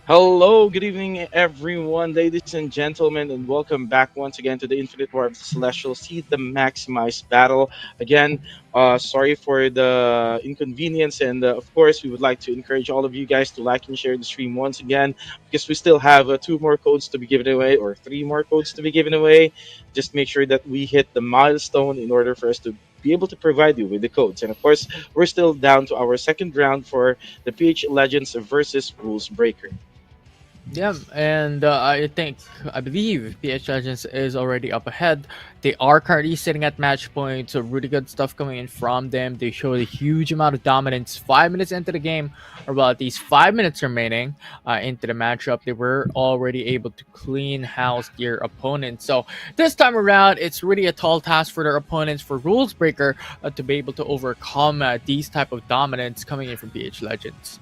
Hello, good evening, everyone, ladies and gentlemen, and welcome back once again to the Infinite War of the Celestial Seed, the Maximized Battle. Again, sorry for the inconvenience, and of course, we would like to encourage all of you guys to like and share the stream once again because we still have two more codes to be given away, or three more codes to be given away. Just make sure that we hit the milestone in order for us to be able to provide you with the codes. And of course, we're still down to our second round for the PH Legends versus Rules Breaker. Yeah, and I believe PH Legends is already up ahead. They are currently sitting at match point, so really good stuff coming in from them. They showed a huge amount of dominance 5 minutes into the game, or well, at least 5 minutes remaining into the matchup. They were already able to clean house their opponent. So this time around, it's really a tall task for their opponents, for Rules Breaker, to be able to overcome these type of dominance coming in from PH Legends.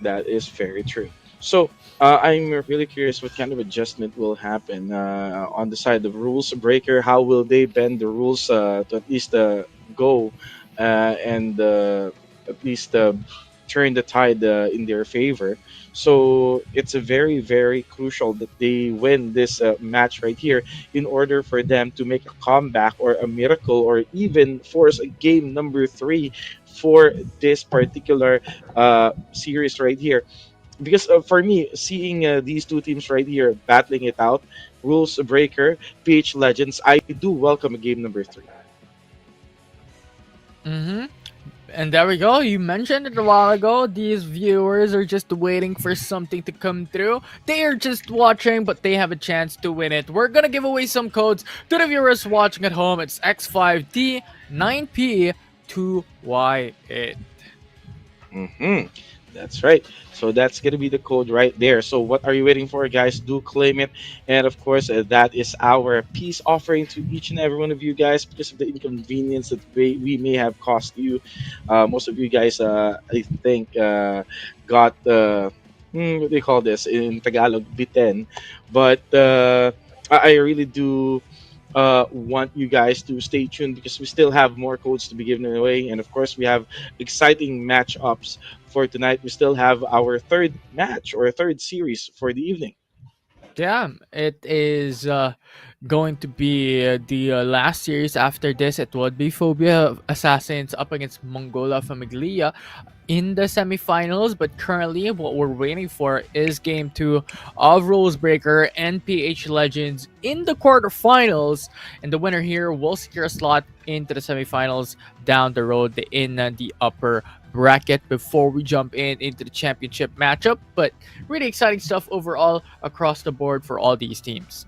That is very true. So I'm really curious what kind of adjustment will happen on the side of rules breaker. How will they bend the rules to at least go and at least turn the tide in their favor? So it's a very crucial that they win this match right here in order for them to make a comeback or a miracle or even force a game number three for this particular series right here because for me, seeing these two teams right here battling it out, Rules Breaker, PH Legends, I do welcome a game number three. Mm-hmm. And there we go. You mentioned it a while ago. These viewers are just waiting for something to come through. They are just watching, but they have a chance to win it. We're gonna give away some codes to the viewers watching at home. It's X5D 9P 2Y8. Hmm. That's right. So that's gonna be the code right there. So what are you waiting for, guys? Do claim it, and of course, that is our peace offering to each and every one of you guys because of the inconvenience that we may have cost you. Most of you guys, I think, got what do you call this in Tagalog, bitten. But I really do want you guys to stay tuned because we still have more codes to be given away, and of course, we have exciting matchups for tonight. We still have our third match or third series for the evening. Yeah, it is going to be the last series after this. It would be Phobia Assassins up against Mangola Famiglia in the semifinals. But currently, what we're waiting for is game two of Rules Breaker and PH Legends in the quarterfinals. And the winner here will secure a slot into the semifinals down the road in the upper bracket before we jump into the championship matchup. But really exciting stuff overall across the board for all these teams.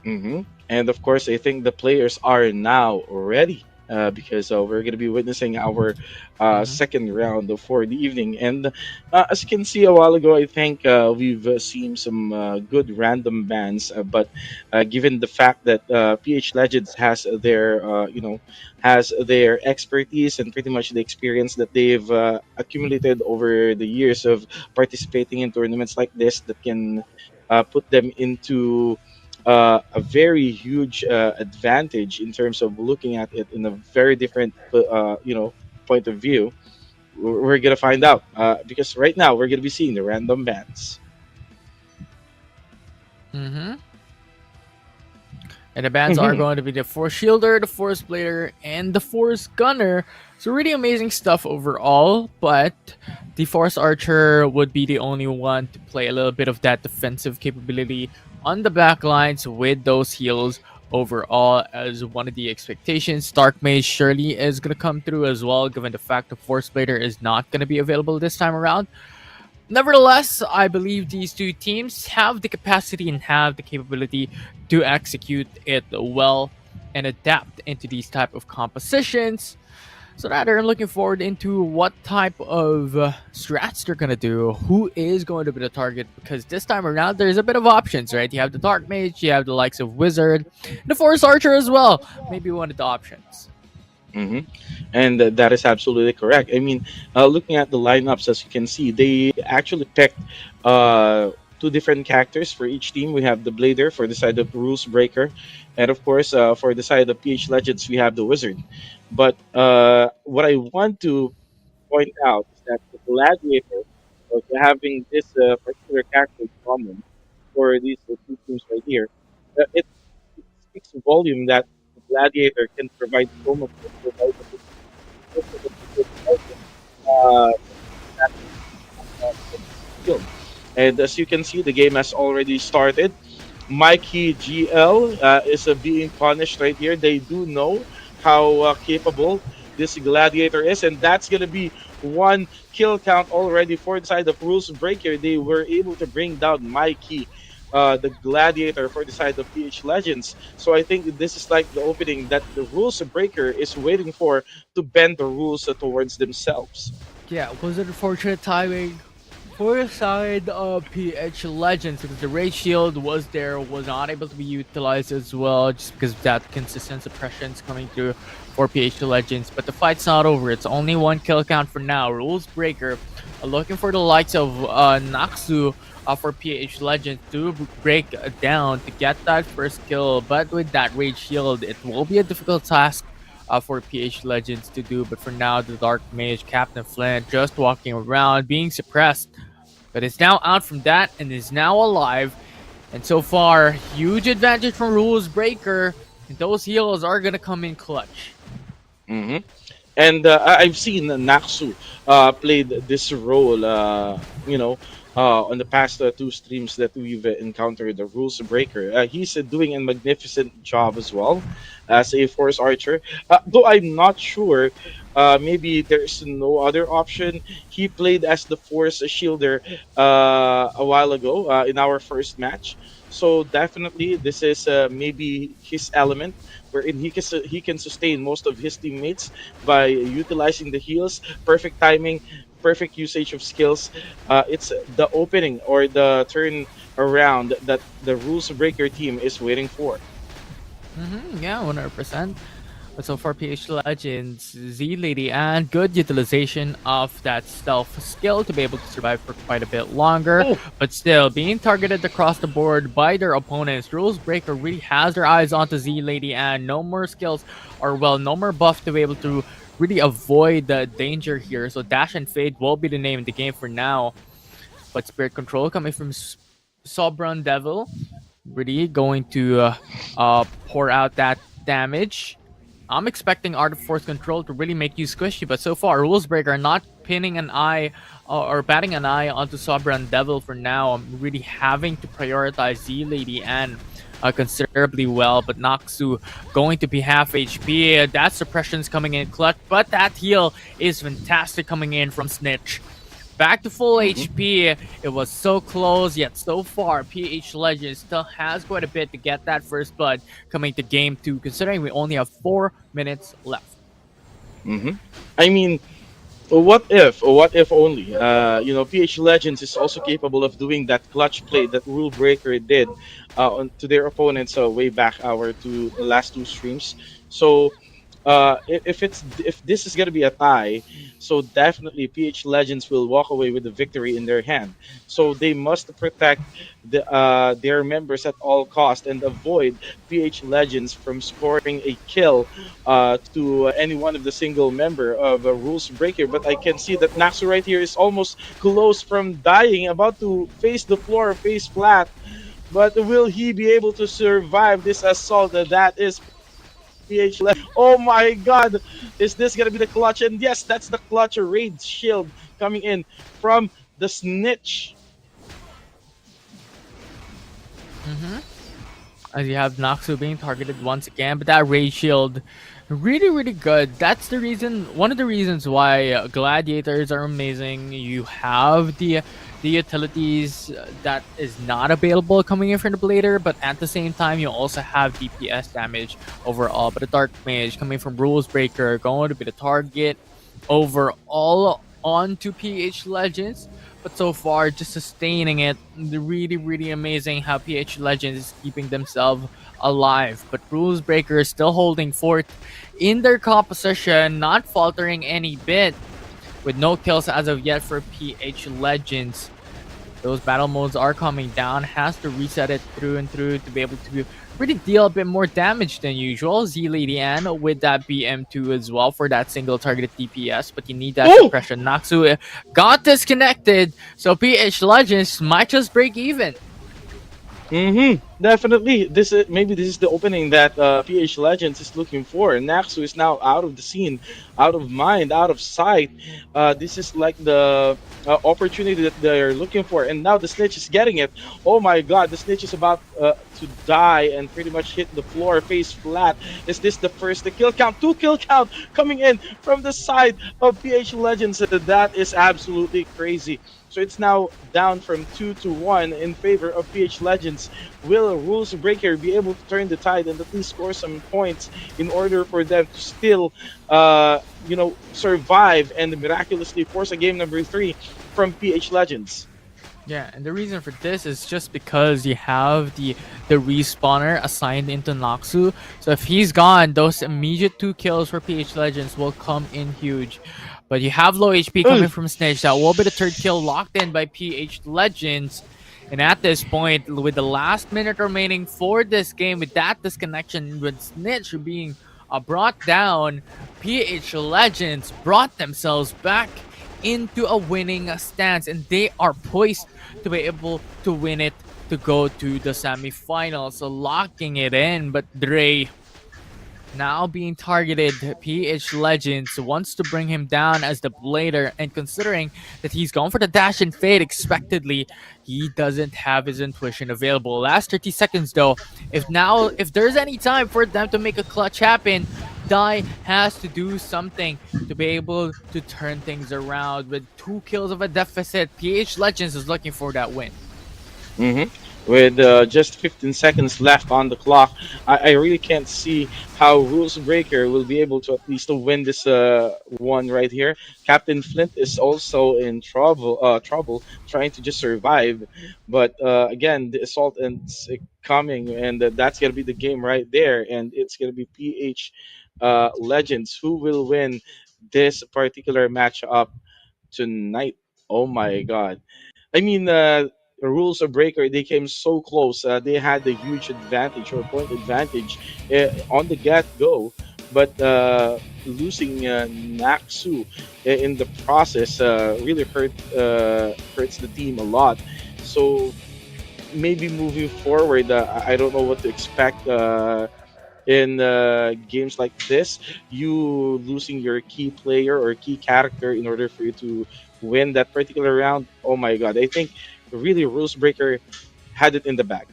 And of course, I think the players are now ready because we're going to be witnessing our Hmm. second round for the evening. And as you can see a while ago, I think we've seen some good random bans. But given the fact that PH Legends has their, has their expertise and pretty much the experience that they've accumulated over the years of participating in tournaments like this, that can put them into a very huge advantage in terms of looking at it in a very different point of view. We're gonna find out because right now we're gonna be seeing the random bans. Hmm. And the bands are Hmm. going to be the Force Shielder, the Force Blader, and the Force Gunner. So really amazing stuff overall, but the Force Archer would be the only one to play a little bit of that defensive capability on the back lines with those heals overall as one of the expectations. Stark Mage surely is going to come through as well, given the fact the Force Blader is not going to be available this time around. Nevertheless, I believe these two teams have the capacity and have the capability to execute it well and adapt into these type of compositions. So rather, I'm looking forward into what type of strats they're gonna do. Who is going to be the target? Because this time around, there's a bit of options, right? You have the Dark Mage, you have the likes of Wizard, and the Force Archer as well. Maybe one of the options. Hmm. And that is absolutely correct. I mean, looking at the lineups, as you can see, they actually picked two different characters for each team. We have the Blader for the side of Rules Breaker, and of course, for the side of PH Legends, we have the Wizard. But what I want to point out is that the Gladiator So having this particular character common for these two teams right here, it speaks volume that the Gladiator can provide so much of survivability, so much of survival, that skill. And as you can see, the game has already started. Mikey GL is being punished right here. They do know how capable this gladiator is, and that's gonna be one kill count already for the side of Rules Breaker. They were able to bring down Mikey, the gladiator for the side of PH Legends. So I think this is like the opening that the Rules Breaker is waiting for to bend the rules towards themselves. Yeah, was it unfortunate timing for the side of PH Legends because the Raid Shield was there, was not able to be utilized as well just because of that consistent suppression is coming through for PH Legends. But the fight's not over. It's only one kill count for now. Rules Breaker looking for the likes of Naxu for PH Legends to break down to get that first kill. But with that Raid Shield, it will be a difficult task for PH Legends to do. But for now, the Dark Mage, Captain Flint, just walking around, being suppressed. But is now out from that and is now alive. And so far, huge advantage from Rules Breaker. And those heals are going to come in clutch. Hmm. And I've seen Naxu played this role, on the past two streams that we've encountered the rules breaker. He's doing a magnificent job as well as a force archer. Though I'm not sure, maybe there's no other option. He played as the force shielder a while ago in our first match. So definitely, this is maybe his element, wherein he can sustain most of his teammates by utilizing the heals, perfect timing, perfect usage of skills. It's the opening or the turn around that the rules breaker team is waiting for. Yeah, 100%. But so far, PH Legends, Z Lady, and good utilization of that stealth skill to be able to survive for quite a bit longer. Oh. But still, being targeted across the board by their opponents, Rules Breaker really has their eyes onto Z Lady, and no more skills, or well, no more buff to be able to really avoid the danger here. So Dash and Fade will be the name of the game for now. But Spirit Control coming from Sovereign Devil, really going to pour out that damage. I'm expecting Art of Force Control to really make you squishy, but so far, Rules Breaker not pinning an eye or batting an eye onto Sovereign Devil for now. I'm really having to prioritize Z Lady and considerably well, but Naxu going to be half HP. That suppression's coming in clutch, but that heal is fantastic coming in from Snitch. Back to full Mhm. HP. It was so close, yet so far, PH Legends still has quite a bit to get that first blood coming to game 2, considering we only have 4 minutes left. Mhm. I mean, what if, or what if only? PH Legends is also capable of doing that clutch play that Rule Breaker did to their opponents way back our the last two streams. So if this is gonna be a tie, so definitely PH Legends will walk away with the victory in their hand. So they must protect their members at all cost and avoid PH Legends from scoring a kill to any one of the single member of a rules breaker. But I can see that Naxu right here is almost close from dying, about to face the floor, face flat. But will he be able to survive this assault? That is PH left. Oh my god! Is this gonna be the clutch? And yes, that's the clutch raid shield coming in from the snitch. Mm-hmm. As you have Naxu being targeted once again, but that Rage Shield, really, really good. That's the reason, one of the reasons why Gladiators are amazing. You have the utilities that is not available coming in from the Blader, but at the same time, you also have DPS damage overall. But the Dark Mage coming from Rules Breaker, going to be the target overall onto PH Legends. But so far, just sustaining it. Really, really amazing how PH Legends is keeping themselves alive. But Rules Breaker is still holding fort in their composition, not faltering any bit, with no kills as of yet for PH Legends. those battle modes are coming down, has to reset it through and through to be able to really deal a bit more damage than usual. Z Lady Ann with that BM2 as well for that single targeted DPS, but you need that Oh, suppression. Naxu got disconnected, so PH Legends might just break even. definitely. This is the opening that PH Legends is looking for. Naxu is now out of the scene, out of mind, out of sight. This is like the opportunity that they're looking for, and now the Snitch is getting it. Oh my God, the Snitch is about to die and pretty much hit the floor face flat. Is this the first the kill count? Two kill count coming in from the side of PH Legends. That is absolutely crazy. So it's now down from 2-1 in favor of PH Legends. Will Rules Breaker be able to turn the tide and at least score some points in order for them to still, survive and miraculously force a game number 3 from PH Legends? Yeah, and the reason for this is just because you have the respawner assigned into Noxu. So if he's gone, those immediate 2 kills for PH Legends will come in huge. But you have low HP coming Ugh. from Snitch. That will be the third kill locked in by PH Legends. And at this point, with the last minute remaining for this game, with that disconnection, with Snitch being brought down, PH Legends brought themselves back into a winning stance, and they are poised to be able to win it to go to the semifinals. So locking it in, but Dre now being targeted. PH Legends wants to bring him down as the blader, and considering that he's gone for the dash and fade expectedly, he doesn't have his intuition available. Last 30 seconds though, if there's any time for them to make a clutch happen, Dai has to do something to be able to turn things around. With 2 kills of a deficit, PH Legends is looking for that win. hmm With just 15 seconds left on the clock, I really can't see how Rules Breaker will be able to at least win this one right here. Captain Flint is also in trouble trying to just survive. But again, the assault ends coming, and that's gonna be the game right there. And it's gonna be PH Legends who will win this particular matchup tonight. Oh my God. I mean, the rules of breaker, they came so close. They had the huge advantage or point advantage on the get go, but losing Naksu in the process really hurts the team a lot. So maybe moving forward, I don't know what to expect. In games like this, you losing your key player or key character in order for you to win that particular round. Oh my God, I think really Rules Breaker had it in the bag.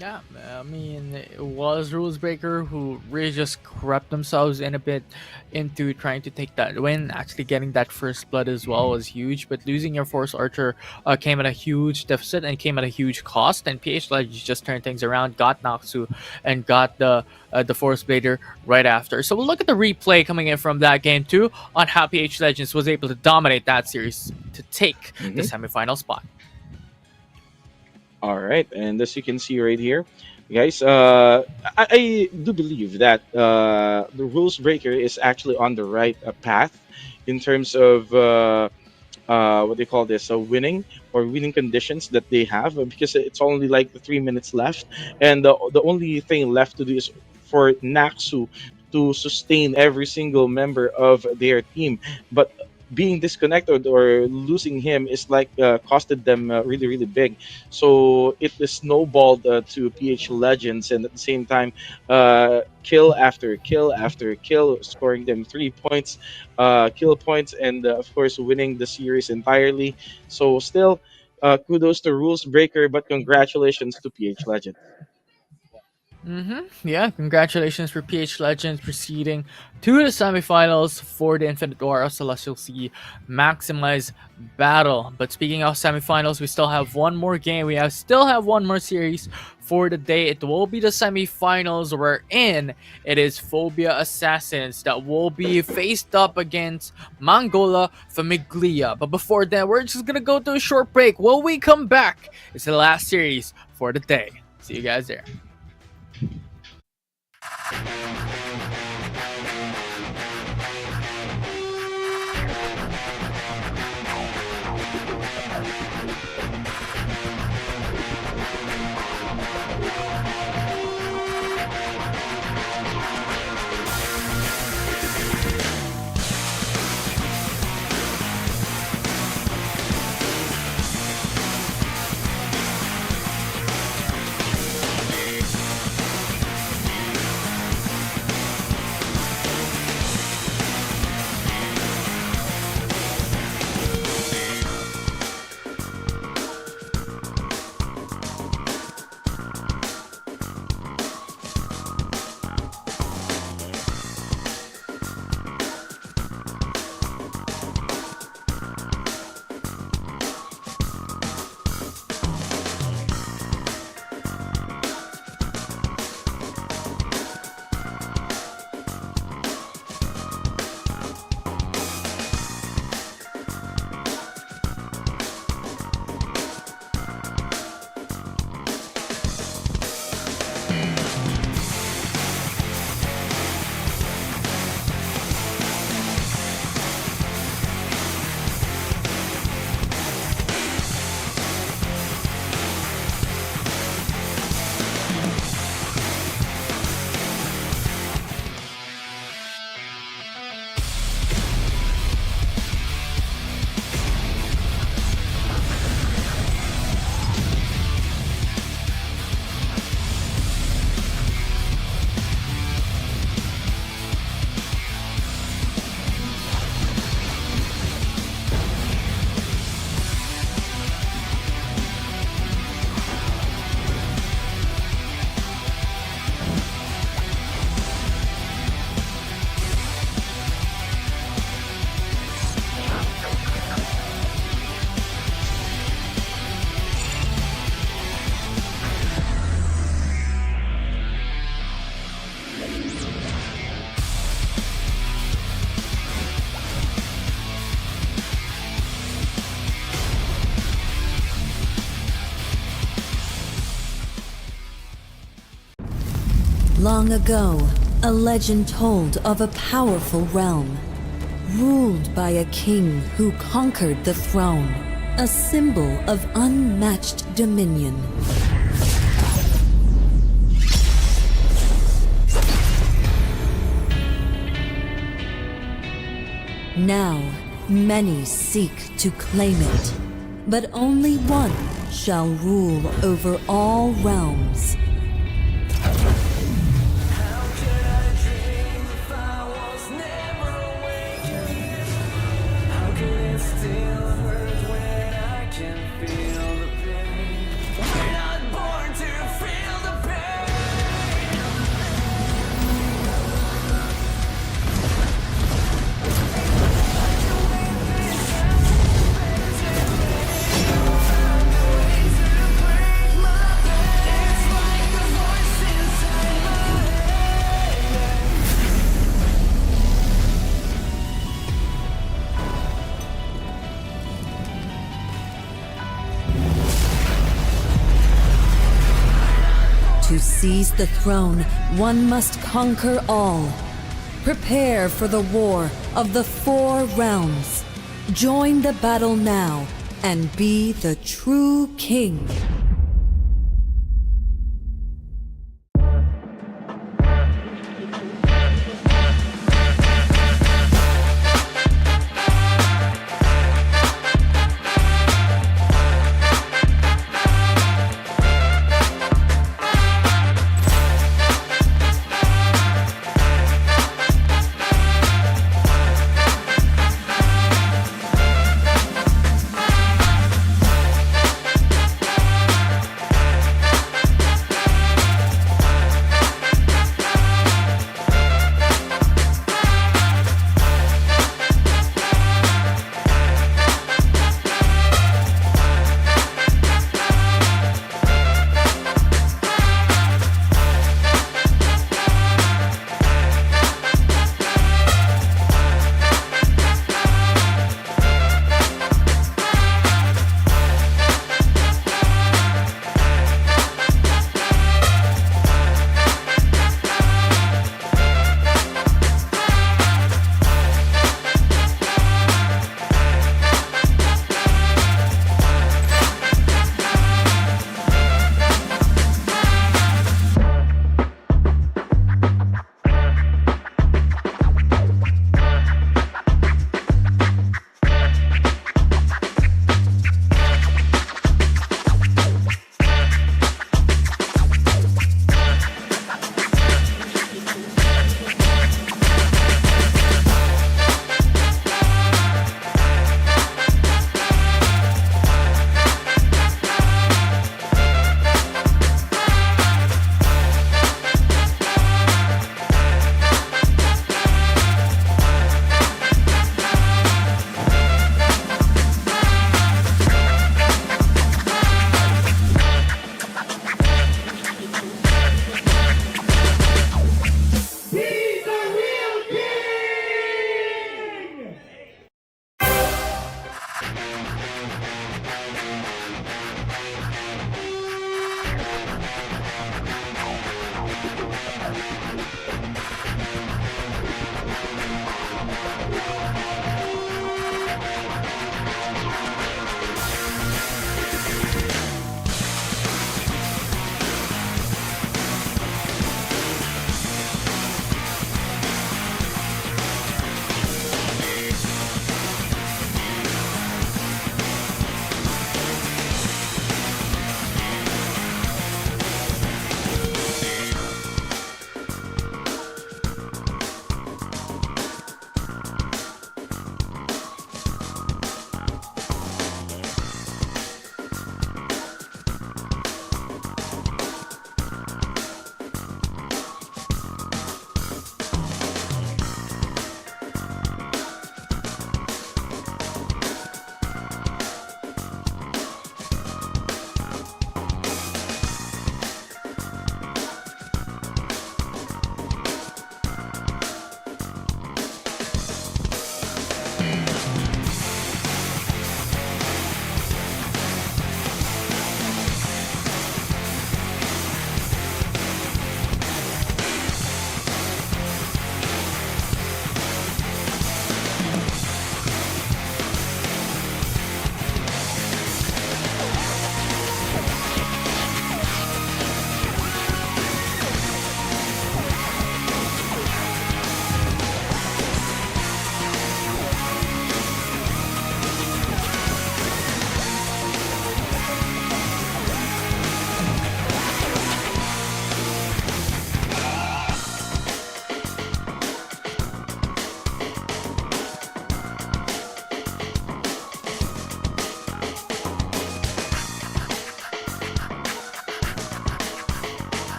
Yeah, I mean, it was Rules Breaker who really just crept themselves in a bit into trying to take that win. Actually, getting that first blood as well was huge, but losing your Force Archer came at a huge deficit and came at a huge cost. And PH Legends just turned things around, got Noxu, and got the Force Blader right after. So we'll look at the replay coming in from that game too on how PH Legends was able to dominate that series to take the hmm semifinal spot. All right, and as you can see right here, guys, I do believe that the Rules Breaker is actually on the right path in terms of what they call this winning or winning conditions that they have because it's only like the 3 minutes left, and the only thing left to do is for Naxu to sustain every single member of their team. But being disconnected or losing him is like costed them really big. So it is snowballed to PH Legends, and at the same time kill after kill after kill, scoring them 3 points, kill points, and of course winning the series entirely. So still, kudos to Rules Breaker, but congratulations to PH Legends. Yeah, congratulations for PH Legends proceeding to the semifinals for the Infinite War of Celestial Sea Maximize Battle. But speaking of semifinals, we still have one more game. Still have one more series for the day. It will be the semifinals wherein it is Phobia Assassins that will be faced up against Mangola Famiglia. But before that, we're just gonna go to a short break. When we come back, it's the last series for the day. See you guys there. Long ago, a legend told of a powerful realm, ruled by a king who conquered the throne, a symbol of unmatched dominion. Now, many seek to claim it, but only one shall rule over all realms. To seize the throne, one must conquer all. Prepare for the war of the four realms. Join the battle now and be the true king.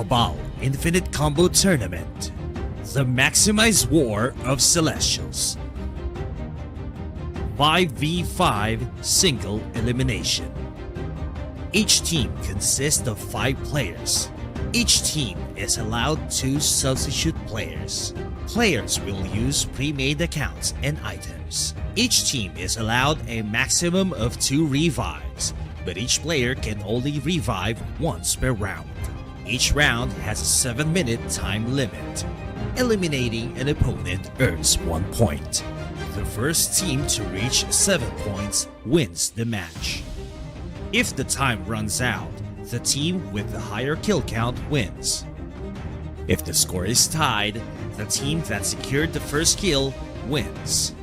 Cabal Infinite Combo Tournament. The Maximized War of Celestials. 5v5 single elimination. Each team consists of 5 players. Each team is allowed 2 substitute players. Players will use pre-made accounts and items. Each team is allowed a maximum of 2 revives, but each player can only revive once per round. Each round has a 7-minute time limit. Eliminating an opponent earns 1 point. The first team to reach 7 points wins the match. If the time runs out, the team with the higher kill count wins. If the score is tied, the team that secured the first kill wins.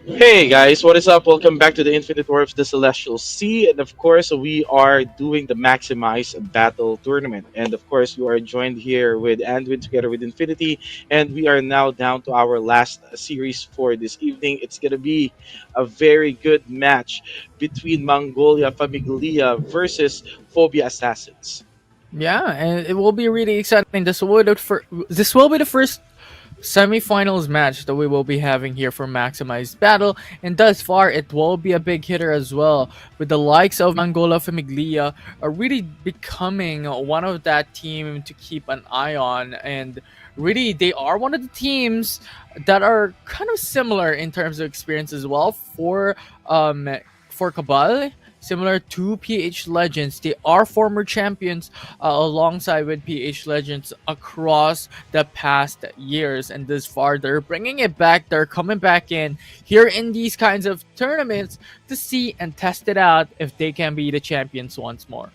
Hey guys, what is up? Welcome back to the Infinite War of the Celestial Sea. And of course, we are doing the Maximize Battle Tournament. And of course, you are joined here with Andwin together with Infinity. And we are now down to our last series for this evening. It's going to be a very good match between Mongolia Famiglia versus Phobia Assassins. Yeah, and it will be really exciting. This will be the first semifinals match that we will be having here for Maximized Battle, and thus far it will be a big hitter as well, with the likes of Mangola Famiglia are really becoming one of that team to keep an eye on, and really they are one of the teams that are kind of similar in terms of experience as well for Cabal. Similar to PH Legends, they are former champions alongside with PH Legends across the past years, and this far they're bringing it back. They're coming back in here in these kinds of tournaments to see and test it out if they can be the champions once more.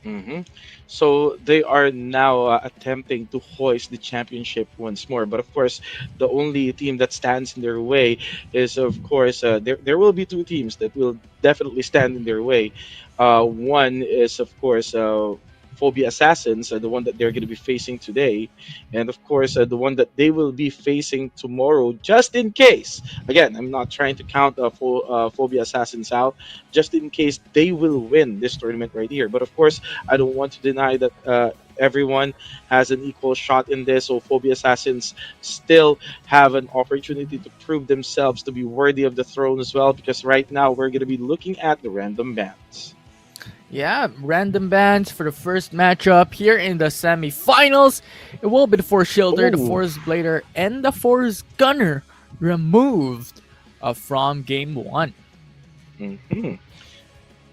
hmm So they are now attempting to hoist the championship once more. But of course, the only team that stands in their way is, of course, there will be 2 teams that will definitely stand in their way. One is, of course, Phobia Assassins, the one that they're going to be facing today, and of course, the one that they will be facing tomorrow, just in case. Again, I'm not trying to count Phobia Assassins out, just in case they will win this tournament right here. But of course, I don't want to deny that everyone has an equal shot in this. So Phobia Assassins still have an opportunity to prove themselves to be worthy of the throne as well. Because right now we're going to be looking at the random bans. Yeah, random bans for the first matchup here in the semifinals. It will be the Force Shielder, the Oh, Force Blader, and the Force Gunner removed from game 1. hmm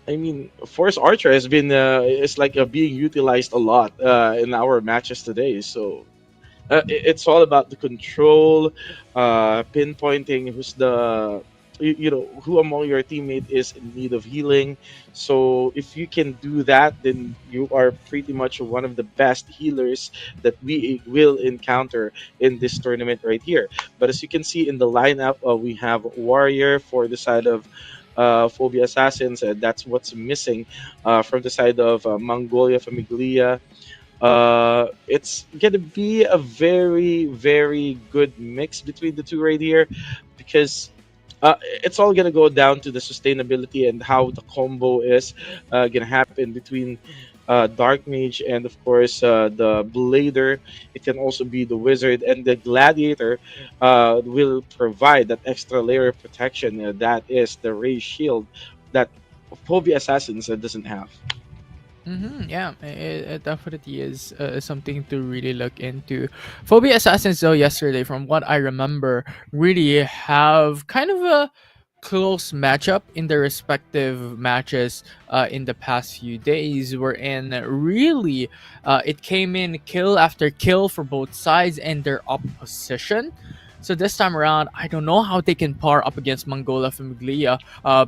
I mean, Force Archer has been is like being utilized a lot in our matches today. So it's all about the control, pinpointing who's who among your teammate is in need of healing. So if you can do that, then you are pretty much one of the best healers that we will encounter in this tournament right here. But as you can see in the lineup, we have Warrior for the side of Phobia Assassins, and that's what's missing from the side of Mongolia Famiglia. It's gonna be a very, very good mix between the two right here, because it's all gonna go down to the sustainability and how the combo is gonna happen between Dark Mage and of course the Blader. It can also be the Wizard, and the Gladiator will provide that extra layer of protection that is the Ray Shield that Phobia Assassins doesn't have. Yeah, it definitely is something to really look into. Phobia Assassins, though, yesterday, from what I remember, really have kind of a close matchup in their respective matches in the past few days, wherein really it came in kill after kill for both sides and their opposition. So this time around, I don't know how they can par up against Mongola Famiglia,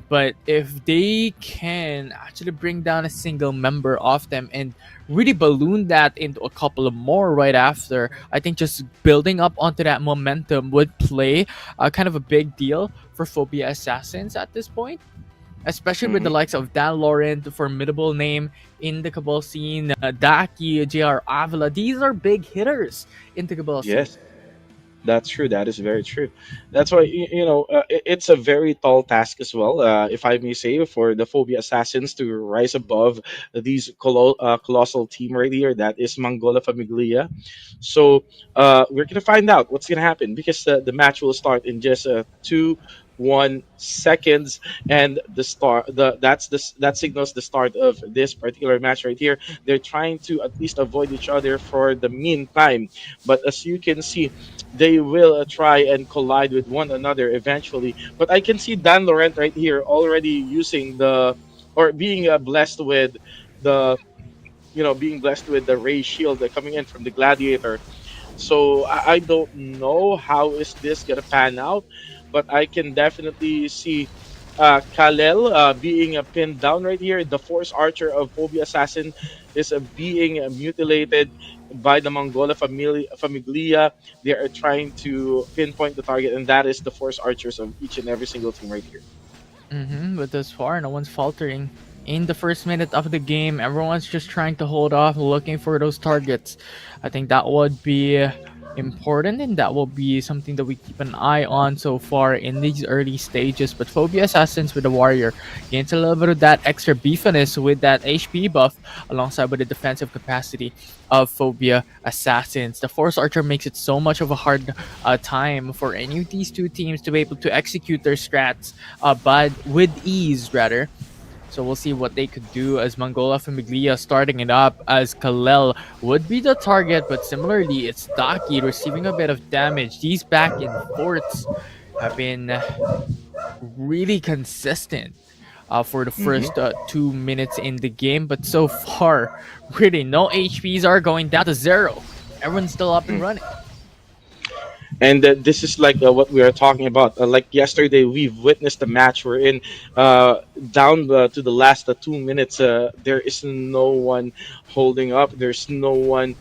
but if they can actually bring down a single member of them and really balloon that into a couple of more right after, I think just building up onto that momentum would play kind of a big deal for Phobia Assassins at this point. Especially with the hmm likes of Dan Lauren, the formidable name in the Cabal scene, Daki, JR Avila. These are big hitters in the Cabal scene. Yes. That's true. That is very true. That's why it's a very tall task as well, if I may say, for the Phobia assassins to rise above these colossal team right here. That is Mangola Famiglia. So we're gonna find out what's gonna happen because the match will start in just 2 1 seconds, and the start the that's the that signals the start of this particular match right here. They're trying to at least avoid each other for the meantime, but as you can see, they will try and collide with one another eventually. But I can see Dan Laurent right here already using the or being blessed with the being blessed with the ray shield coming in from the gladiator. So I don't know how is this gonna pan out, but I can definitely see Kalel being pinned down right here. The Force Archer of Phobia Assassin is being mutilated by the Mongola Famiglia. They are trying to pinpoint the target, and that is the Force Archers of each and every single team right here. But thus far, no one's faltering. In the first minute of the game, everyone's just trying to hold off, looking for those targets. I think that would be important, and that will be something that we keep an eye on so far in these early stages. But Phobia Assassins with the Warrior gains a little bit of that extra beefiness with that HP buff, alongside with the defensive capacity of Phobia Assassins. The Force Archer makes it so much of a hard time for any of these two teams to be able to execute their strats, but with ease rather. So we'll see what they could do as Mangola Famiglia starting it up as Kalel would be the target, but similarly it's Daki receiving a bit of damage. These back and forths have been really consistent for the Hmm. first 2 minutes in the game, but so far, really no HPs are going down to zero. Everyone's still up and running. And this is like what we are talking about. Like yesterday, we've witnessed a match wherein down to the last 2 minutes, there is no one holding up. There's no one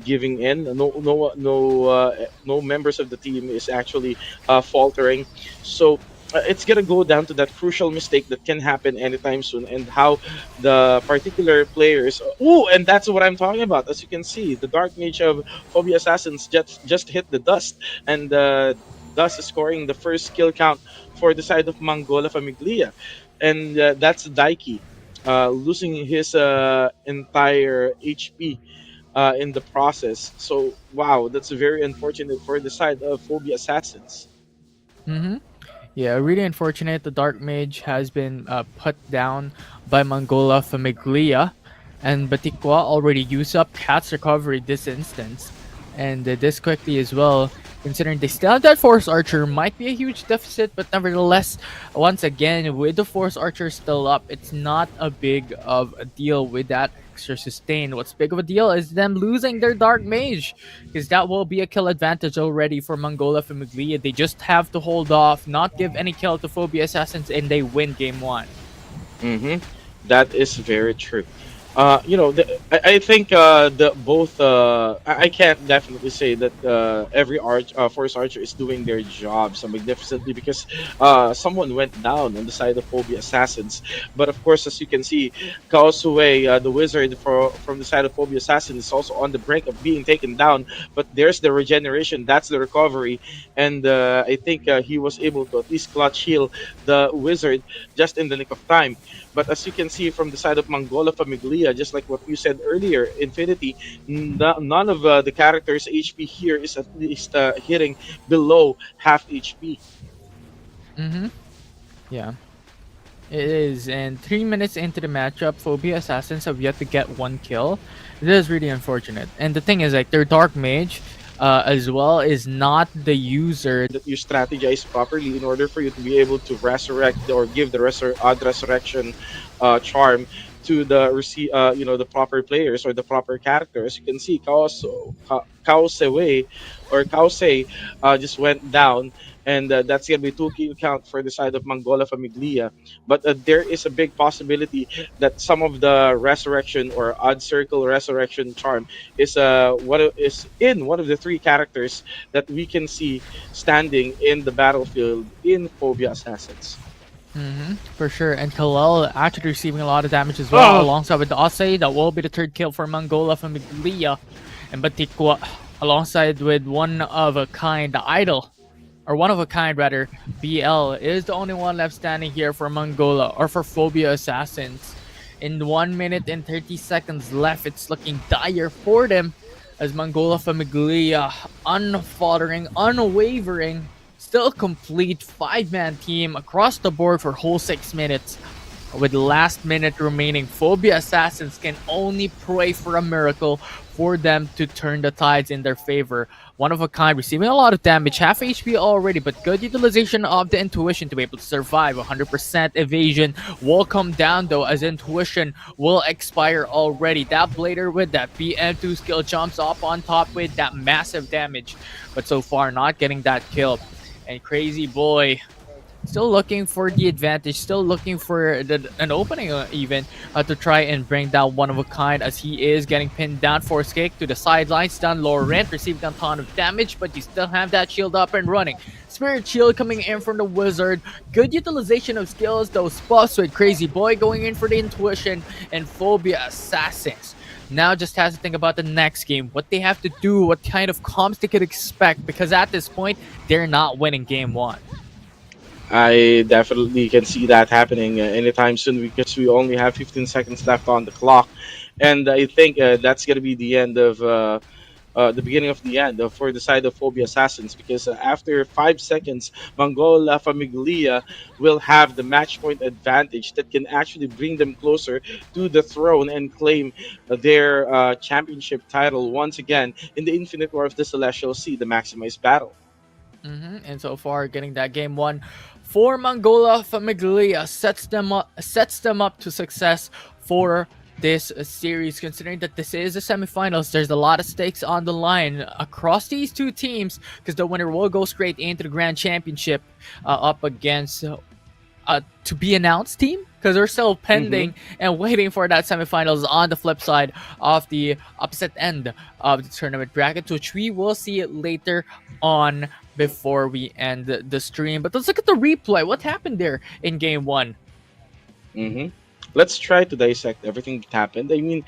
giving in. No members of the team is actually faltering. So. It's gonna go down to that crucial mistake that can happen anytime soon, and how the particular players. Oh, and that's what I'm talking about. As you can see, the Dark Mage of Phobia Assassins just hit the dust, and thus scoring the first kill count for the side of Mangola Famiglia, and that's Daiki, losing his entire HP in the process. So wow, that's very unfortunate for the side of Phobia Assassins. Mm-hmm. Yeah, really unfortunate. The Dark Mage has been put down by Mangola Famiglia, and Batikwa already used up Cat's recovery this instance, and this quickly as well. Considering they still have that Force Archer, might be a huge deficit, but nevertheless, once again, with the Force Archer still up, it's not a big of a deal with that extra sustain. What's big of a deal is them losing their Dark Mage, because that will be a kill advantage already for Mangola Famiglia. They just have to hold off, not give any kill to Phobia Assassins, and they win game one. Mm-hmm. That is very true. I think the both. I can't definitely say that every force archer is doing their job so magnificently because someone went down on the side of Phobia assassins. But of course, as you can see, Kaosue, the wizard from the side of Phobia assassin, is also on the brink of being taken down. But there's the regeneration. That's the recovery, and I think he was able to at least clutch heal the wizard just in the nick of time. But as you can see from the side of Mangola Famiglia, just like what you said earlier, Infinity, none of the characters' HP here is at least hitting below half HP. Mm-hmm. Yeah, it is. And 3 minutes into the matchup, Phobia Assassins have yet to get one kill. It is really unfortunate. And the thing is, like, their Dark Mage as well is not the user. That you strategize properly in order for you to be able to resurrect or give the odd resurrection charm to the the proper players or the proper character. As you can see, Kaoseway or Kaosei just went down, and that's gonna be two kill count for the side of Mangola Famiglia. But there is a big possibility that some of the resurrection or odd circle resurrection charm is is in one of the three characters that we can see standing in the battlefield in Phobia Assassins. For sure. And Kalel actually receiving a lot of damage as well, Oh, alongside with the Ase. That will be the third kill for Mangola from Miglia and Batikwa. alongside with one of a kind idol, or one of a kind rather. BL is the only one left standing here for Mangola or for Phobia Assassins. In 1 minute and 30 seconds left, it's looking dire for them as Mangola Famiglia, unfaltering, unwavering, still complete 5-man team across the board for whole 6 minutes. With last minute remaining, Phobia Assassins can only pray for a miracle for them to turn the tides in their favor. One of a kind, receiving a lot of damage, half HP already, but good utilization of the intuition to be able to survive. 100% evasion will come down though, as intuition will expire already. That blader with that BM2 skill jumps up on top with that massive damage, but so far not getting that kill. And Crazy Boy still looking for the advantage, still looking for an opening even to try and bring down one of a kind, as he is getting pinned down. Force kick to the sidelines, stun Laurent, receiving a ton of damage, but you still have that shield up and running. Spirit shield coming in from the wizard. Good utilization of skills, those buffs with Crazy Boy going in for the intuition, and Phobia Assassins now just has to think about the next game, what they have to do, what kind of comps they could expect, because at this point they're not winning game one. I definitely can see that happening anytime soon because we only have 15 seconds left on the clock, and I think that's gonna be the end of the beginning of the end for the side of Phobia Assassins because after 5 seconds, Mangola Famiglia will have the match point advantage that can actually bring them closer to the throne and claim their championship title once again in the Infinite War of the Celestial Sea, the Maximized Battle. And so far, getting that game one for Mangola Famiglia sets them up to success for this series. Considering that this is the semifinals, there's a lot of stakes on the line across these two teams because the winner will go straight into the Grand Championship up against to be announced team because they're still Hmm. pending and waiting for that semifinals on the flip side of the opposite end of the tournament bracket, which we will see it later on before we end the stream. But let's look at the replay. What happened there in game one? Hmm. Let's try to dissect everything that happened. I mean,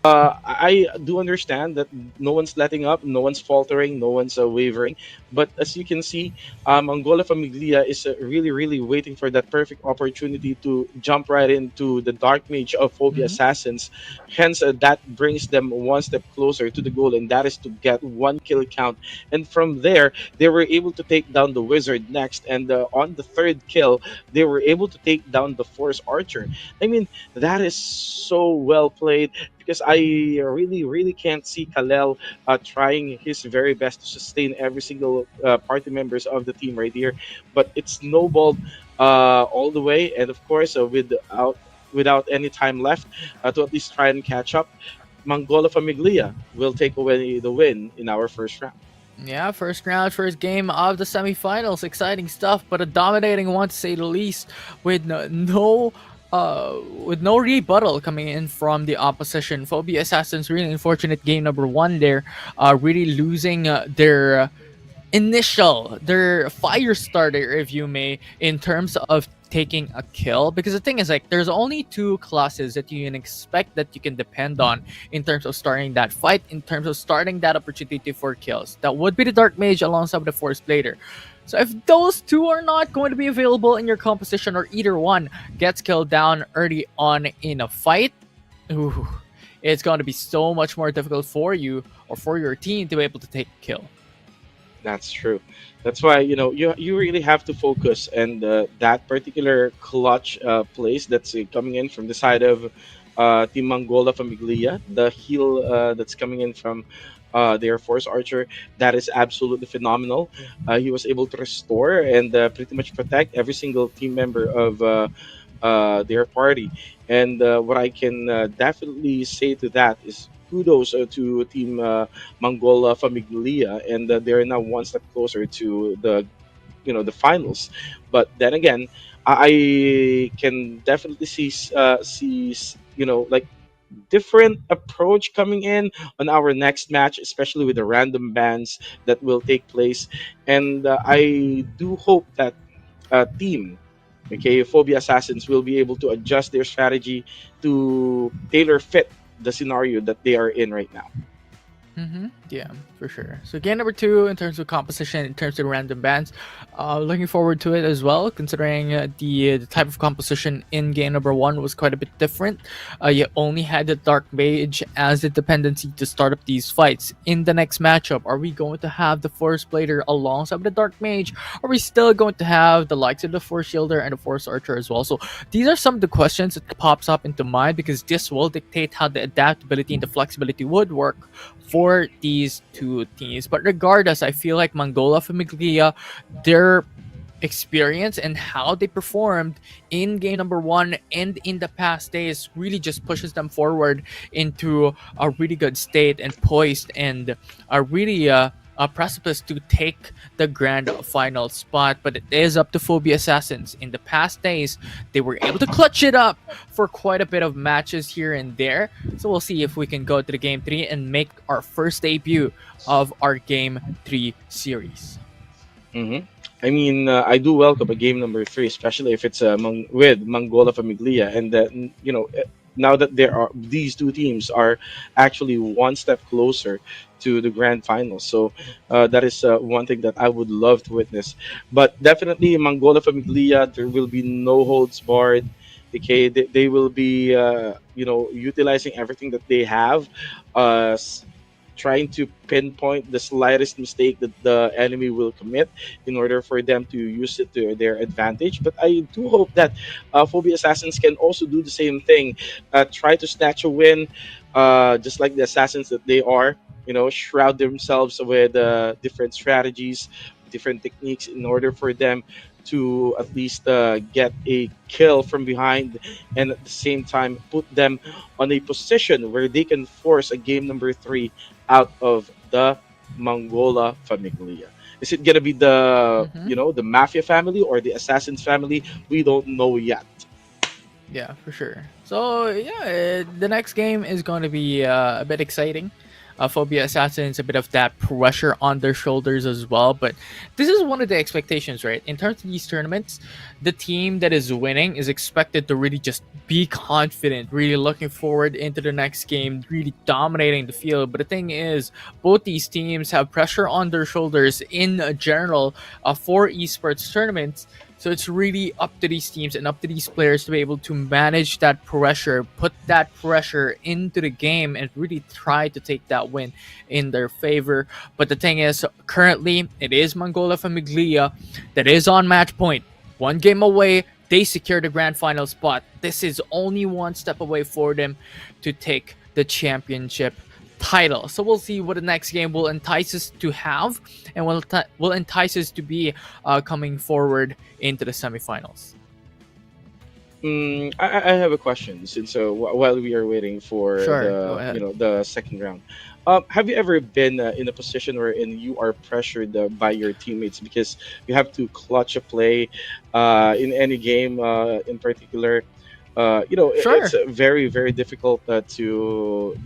I do understand that no one's letting up, no one's faltering, no one's wavering. But as you can see, Angola Famiglia is really, really waiting for that perfect opportunity to jump right into the dark mage of Phobia Mhm. Assassins. Hence, that brings them one step closer to the goal, and that is to get one kill count. And from there, they were able to take down the wizard next. And on the third kill, they were able to take down the force archer. I mean, that is so well played because I really, really can't see Kalel trying his very best to sustain every single party members of the team right here. But it snowballed all the way, and of course, without any time left to at least try and catch up, Mangola Famiglia will take away the win in our first round. Yeah, first round, first game of the semifinals. Exciting stuff, but a dominating one to say the least, with no rebuttal coming in from the opposition. Phobia Assassins really unfortunate game number one there, really losing their fire starter, if you may, in terms of taking a kill. Because the thing is, like, there's only two classes that you can expect that you can depend on in terms of starting that fight, in terms of starting that opportunity for kills. That would be the Dark Mage alongside with the Force Blader. So if those two are not going to be available in your composition, or either one gets killed down early on in a fight, ooh, it's going to be so much more difficult for you or for your team to be able to take a kill. That's true. That's why you really have to focus, and that particular clutch place that's coming in from the side of Team Mangola Famiglia, the heal that's coming in from the Air Force Archer, that is absolutely phenomenal. He was able to restore and pretty much protect every single team member of their party. And what I can definitely say to that is kudos to Team Mangola Famiglia, and they're now one step closer to the finals. But then again, I can definitely see like different approach coming in on our next match, especially with the random bans that will take place. And I do hope that team, okay, Phobia Assassins, will be able to adjust their strategy to tailor fit the scenario that they are in right now. Yeah, for sure. So game number two, in terms of composition, in terms of random bands, looking forward to it as well. Considering the type of composition in game number one was quite a bit different. You only had the dark mage as a dependency to start up these fights. In the next matchup, are we going to have the force blader alongside the dark mage? Are we still going to have the likes of the force shielder and the force archer as well? So these are some of the questions that pops up into mind because this will dictate how the adaptability and the flexibility would work for these two teams. But regardless, I feel like Mangola Famiglia, their experience and how they performed in game number one and in the past days really just pushes them forward into a really good state and poised and a really a precipice to take the grand final spot. But it is up to Phobia Assassins. In the past days, they were able to clutch it up for quite a bit of matches here and there. So we'll see if we can go to the game three and make our first debut of our game three series. Hmm. I mean, I do welcome a game number three, especially if it's with Mangola Famiglia, and that now that there are these two teams are actually one step closer to the grand final. So that is one thing that I would love to witness. But definitely, Mangola Famiglia, there will be no holds barred. Okay, they will be utilizing everything that they have. Uh, Trying to pinpoint the slightest mistake that the enemy will commit in order for them to use it to their advantage. But I do hope that Phobia Assassins can also do the same thing, try to snatch a win, just like the assassins that they are. Shroud themselves with different strategies, different techniques in order for them to at least get a kill from behind, and at the same time put them on a position where they can force a game number three out of the Mangola Famiglia. Is it gonna be the mafia family or the assassins family? We don't know yet. Yeah, for sure. So yeah, the next game is going to be a bit exciting. Phobia Assassins, a bit of that pressure on their shoulders as well. But this is one of the expectations, right? In terms of these tournaments, the team that is winning is expected to really just be confident, really looking forward into the next game, really dominating the field. But the thing is, both these teams have pressure on their shoulders in general for esports tournaments. So it's really up to these teams and up to these players to be able to manage that pressure, put that pressure into the game, and really try to take that win in their favor. But the thing is, currently, it is Mangola Famiglia that is on match point. One game away, they secure the grand final spot. This is only one step away for them to take the championship title. So we'll see what the next game will entice us to have and will entice us to be coming forward into the semifinals. I have a question since while we are waiting for Sure, go ahead. the second round. Have you ever been in a position wherein you are pressured by your teammates because you have to clutch a play in any game in particular? It's Sure. very very difficult to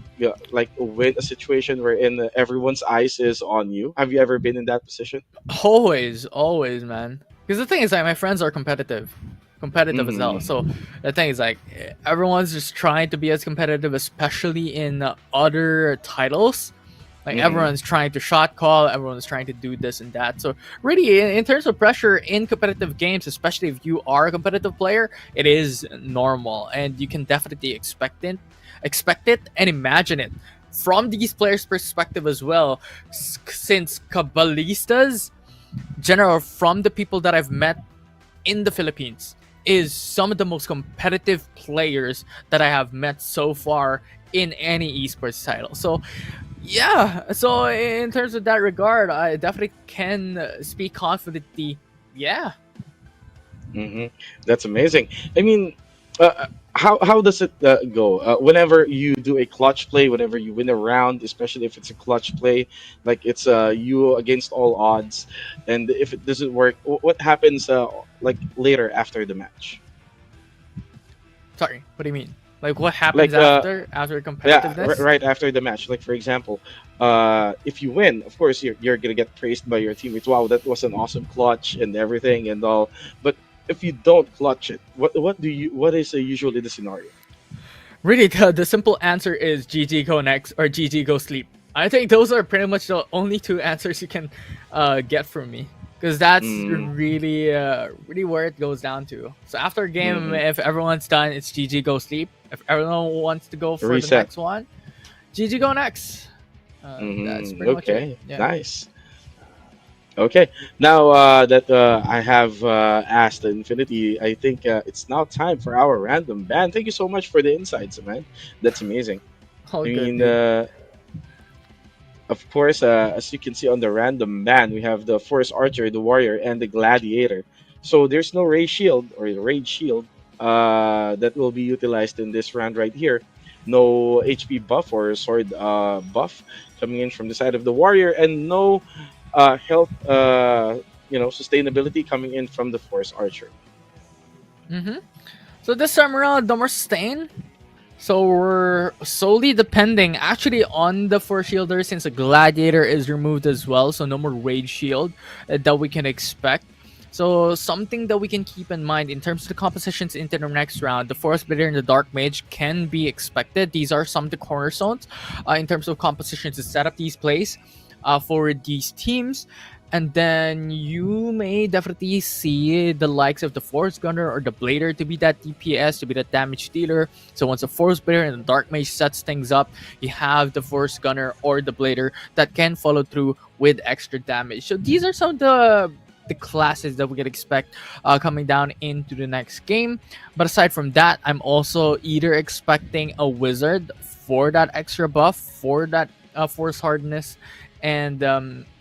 like win a situation wherein everyone's eyes is on you. Have you ever been in that position? Always, man. Because the thing is, like, my friends are competitive as hell. Mm-hmm. So the thing is, like, everyone's just trying to be as competitive, especially in other titles. Like Mm-hmm. everyone's trying to shot call, everyone's trying to do this and that. So really, in terms of pressure in competitive games, especially if you are a competitive player, it is normal, and you can definitely expect it, and imagine it from these players' perspective as well. Since Cabalistas, general from the people that I've met in the Philippines, is some of the most competitive players that I have met so far in any esports title. So yeah, so in terms of that regard, I definitely can speak confidently. Yeah. Mm-hmm. That's amazing. I mean, how does it go? Whenever you do a clutch play, whenever you win a round, especially if it's a clutch play, like it's you against all odds, and if it doesn't work, what happens like later after the match? Sorry, what do you mean? Like what happens Like after yeah, competitiveness? right after the match. Like for example, if you win, of course you're gonna get praised by your teammates. Wow, that was an awesome clutch and everything and all. But if you don't clutch it, what is usually the scenario? Really, the simple answer is GG go next or GG go sleep. I think those are pretty much the only two answers you can get from me. Because that's Mm, really where it goes down to. So after a game, hmm. if everyone's done, it's GG, go sleep. If everyone wants to go for the Reset. next one, GG, go next. That's pretty much it. Okay, Yeah. nice. Okay, now that I have asked Infinity, I think it's now time for our random ban. Thank you so much for the insights, man. That's amazing. All I good, mean, dude. of course, as you can see on the random ban, we have the Force Archer, the Warrior, and the Gladiator. So there's no Ray Shield or Raid Shield that will be utilized in this round right here. No HP buff or sword buff coming in from the side of the Warrior, and no health, sustainability coming in from the Force Archer. Mm-hmm. So this time around, no more sustain. So we're solely depending actually on the Force Shielder since the Gladiator is removed as well. So no more Raid Shield that we can expect. So something that we can keep in mind in terms of the compositions into the next round, the Force Splitter and the Dark Mage can be expected. These are some of the cornerstones in terms of compositions to set up these plays for these teams. And then you may definitely see the likes of the Force Gunner or the Blader to be that DPS, to be that damage dealer. So once the Force Blader and the Dark Mage sets things up, you have the Force Gunner or the Blader that can follow through with extra damage. So these are some of the classes that we can expect coming down into the next game. But aside from that, I'm also either expecting a Wizard for that extra buff, for that Force Hardness, and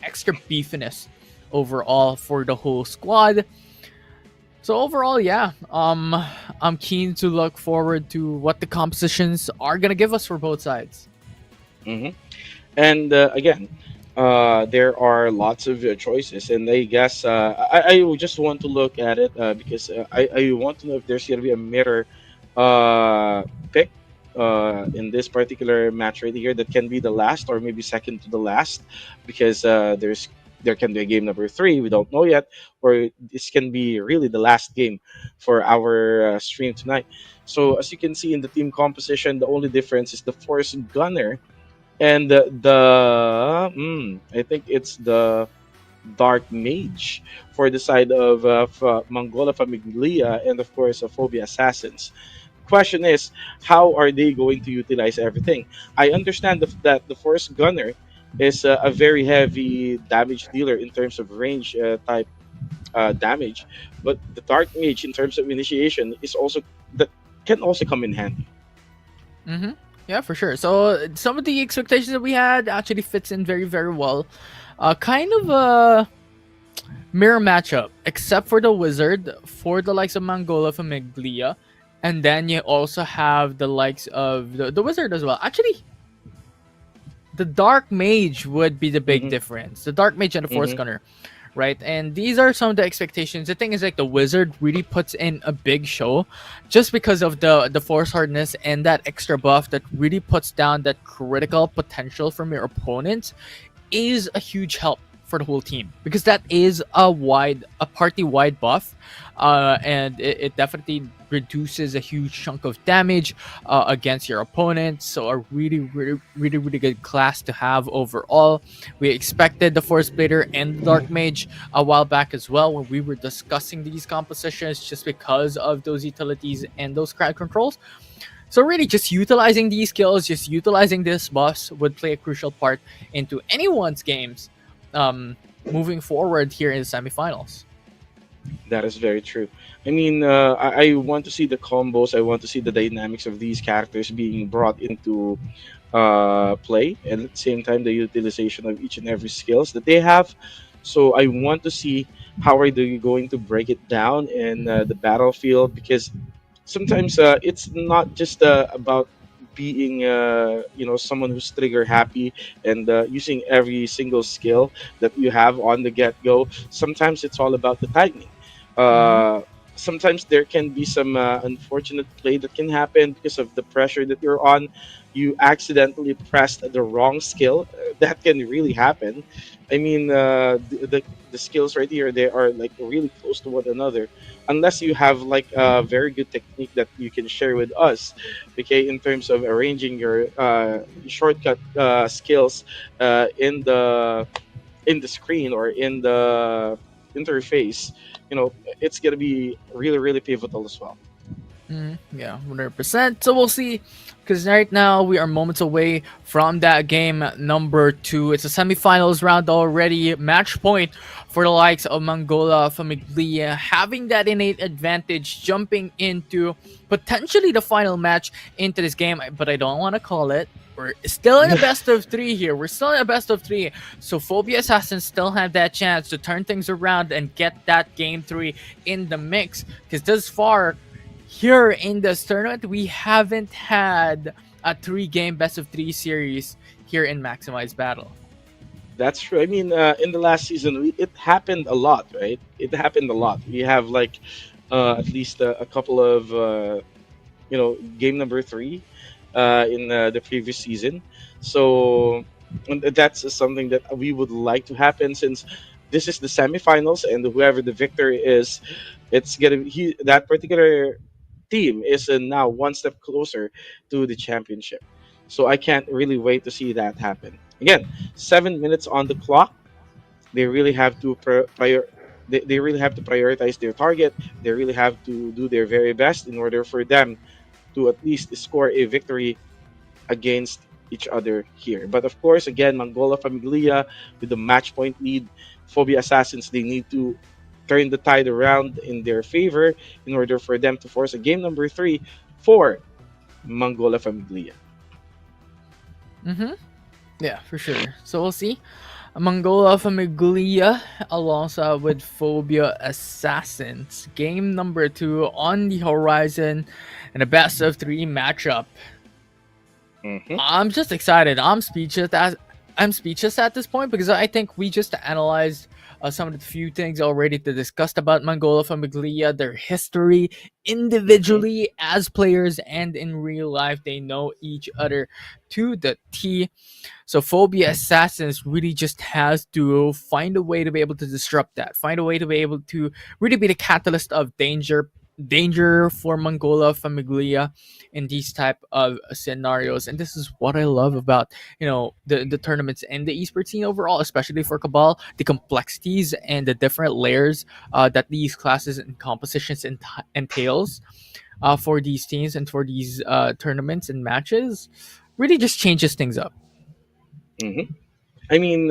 extra beefiness overall for the whole squad. So overall, yeah, I'm keen to look forward to what the compositions are gonna give us for both sides. Hmm. And again, there are lots of choices, and I guess I would just want to look at it because I want to know if there's going to be a mirror pick in this particular match right here that can be the last or maybe second to the last, because there can be a game number three, we don't know yet, or this can be really the last game for our stream tonight. So as you can see in the team composition, the only difference is the Force Gunner and I think it's the Dark Mage for the side of Mangola Famiglia and of course Phobia Assassins. Question is, how are they going to utilize everything? I understand that the Force Gunner is a very heavy damage dealer in terms of range type damage, but the Dark Mage in terms of initiation is also that can also come in handy. Mm-hmm. Yeah, for sure. So some of the expectations that we had actually fits in very well. Kind of a mirror matchup, except for the Wizard, for the likes of Mangola Famiglia, and then you also have the likes of the Wizard as well. Actually, the Dark Mage would be the big Hmm. difference. The Dark Mage and the Force Hmm. Gunner, right? And these are some of the expectations. The thing is, like, the Wizard really puts in a big show, just because of the Force Hardness and that extra buff that really puts down that critical potential from your opponent is a huge help for the whole team, because that is a party wide buff, and it definitely reduces a huge chunk of damage against your opponent. So a really good class to have overall. We expected the Force Blader and the Dark Mage a while back as well when we were discussing these compositions, just because of those utilities and those crowd controls. So really, just utilizing these skills, just utilizing this buffs would play a crucial part into anyone's games um, moving forward here in the semifinals. That is very true. I mean, I want to see the combos. I want to see the dynamics of these characters being brought into play, and at the same time, the utilization of each and every skills that they have. So I want to see how are they going to break it down in the battlefield, because sometimes it's not just about being someone who's trigger happy and using every single skill that you have on the get go. Sometimes it's all about the timing. Mm-hmm. uh sometimes there can be some unfortunate play that can happen because of the pressure that you're on. You accidentally pressed the wrong skill. That can really happen. I mean, the skills right here, they are like really close to one another. Unless you have like a very good technique that you can share with us, okay, in terms of arranging your shortcut skills in the screen or in the interface, it's gonna be really really pivotal as well. Yeah, 100%. So we'll see. Because right now we are moments away from that game number two. It's a semifinals round already. Match point for the likes of Mangola, Famiglia, having that innate advantage, jumping into potentially the final match into this game. But I don't want to call it. We're still in a best of three here. We're still in a best of three. So Phobia Assassins still have that chance to turn things around and get that game three in the mix. Because thus far, here in this tournament, we haven't had a three-game best of three series here in Maximized Battle. That's true. I mean, in the last season, it happened a lot, right? It happened a lot. We have like at least a couple of game number three in the previous season. So and that's something that we would like to happen since this is the semifinals, and whoever the victor is, it's gonna be that particular team is now one step closer to the championship. So I can't really wait to see that happen. Again, 7 minutes on the clock. They really have to they really have to prioritize their target. They really have to do their very best in order for them to at least score a victory against each other here. But of course, again, Mangola Famiglia with the match point lead. Phobia Assassins, they need to turn the tide around in their favor in order for them to force a game number three for Mangola Famiglia. Mm-hmm. Yeah, for sure. So we'll see. Mangola Famiglia alongside with Phobia Assassins. Game number two on the horizon and a best of three matchup. Hmm. I'm just excited. I'm speechless at this point because I think we just analyzed some of the few things already to discuss about Mangola Famiglia, their history Hmm. individually as players and in real life. They know each other to the T. So Phobia Assassins really just has to find a way to be able to disrupt that, find a way to be able to really be the catalyst of danger for Mangola Famiglia in these type of scenarios. And this is what I love about the tournaments and the esports scene overall, especially for Cabal, the complexities and the different layers that these classes and compositions entails for these teams and for these tournaments and matches really just changes things up. Hmm. I mean,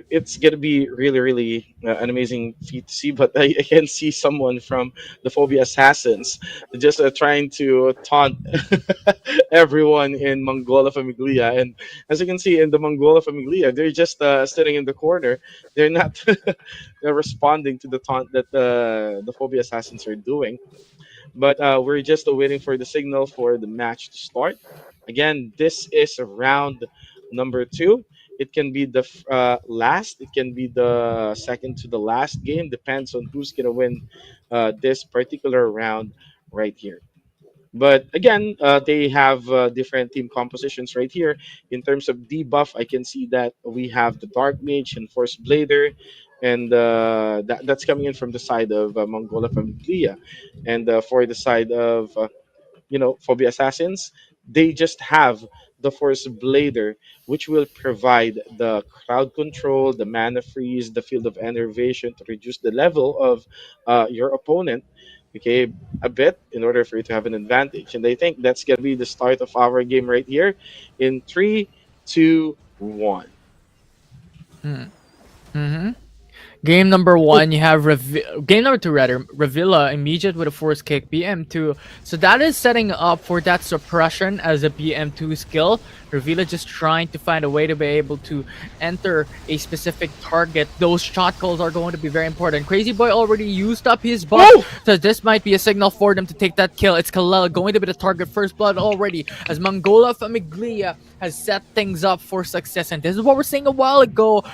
it's gonna be really, really an amazing feat to see. But I can see someone from the Phobia Assassins just trying to taunt everyone in Mongola Famiglia, and as you can see in the Mongola Famiglia, they're just sitting in the corner. They're not they're responding to the taunt that the Phobia Assassins are doing. But we're just waiting for the signal for the match to start. Again, this is round number two. It can be the last. It can be the second to the last game. Depends on who's gonna win this particular round right here. But again, they have different team compositions right here. In terms of debuff, I can see that we have the Dark Mage and Force Blader, and that's coming in from the side of Mongola Famiglia. And for the side of Phobia Assassins, they just have the Force Blader, which will provide the crowd control, the mana freeze, the field of enervation to reduce the level of your opponent, okay, a bit in order for you to have an advantage. And I think that's gonna be the start of our game right here in three, two, one. Mm-hmm. Game number one, you have game number two rather, Revilla immediate with a force kick, BM2. So that is setting up for that suppression as a BM2 skill. Revilla just trying to find a way to be able to enter a specific target. Those shot calls are going to be very important. Crazy Boy already used up his buff, Woo! so this might be a signal for them to take that kill. It's Kalel going to be the target first blood already as Mangola Famiglia has set things up for success. And this is what we're saying a while ago.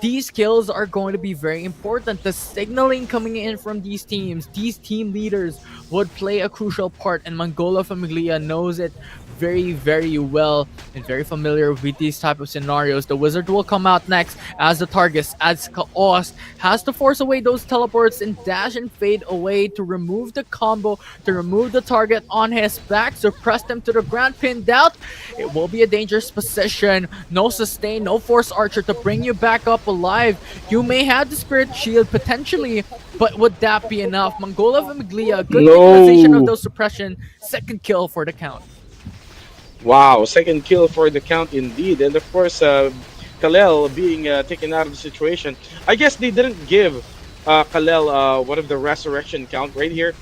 these kills are going to be very important. The signaling coming in from these teams, these team leaders would play a crucial part, and Mangola Famiglia knows it very, very well and very familiar with these type of scenarios. The wizard will come out next as the target, as Chaos has to force away those teleports and dash and fade away to remove the combo, to remove the target on his back, suppress them to the ground, pinned out. It will be a dangerous position. No sustain, no force archer to bring you back up alive. You may have the spirit shield potentially, but would that be enough? Mangola Famiglia, good utilization of No. those suppression. Second kill for the count. Wow, second kill for the count indeed. And of course, Kalel being taken out of the situation. I guess they didn't give Kalel one of the resurrection count right here